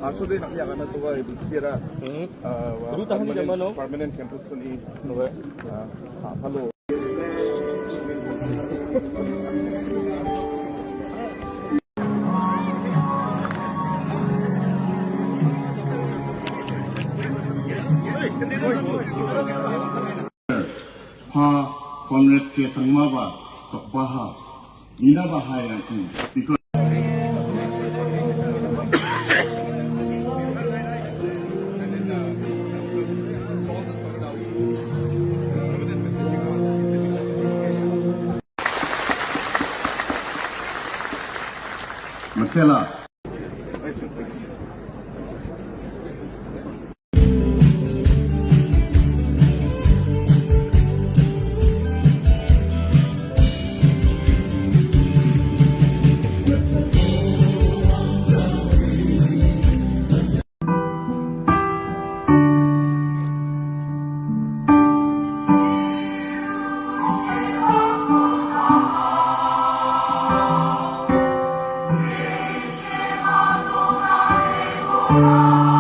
Actually, nakiyaka na ito ba, sira. Permanent campus ni Hello. 哈，光热给什么吧？说不好，你那把海洋性，一个。Marcela. Thank you.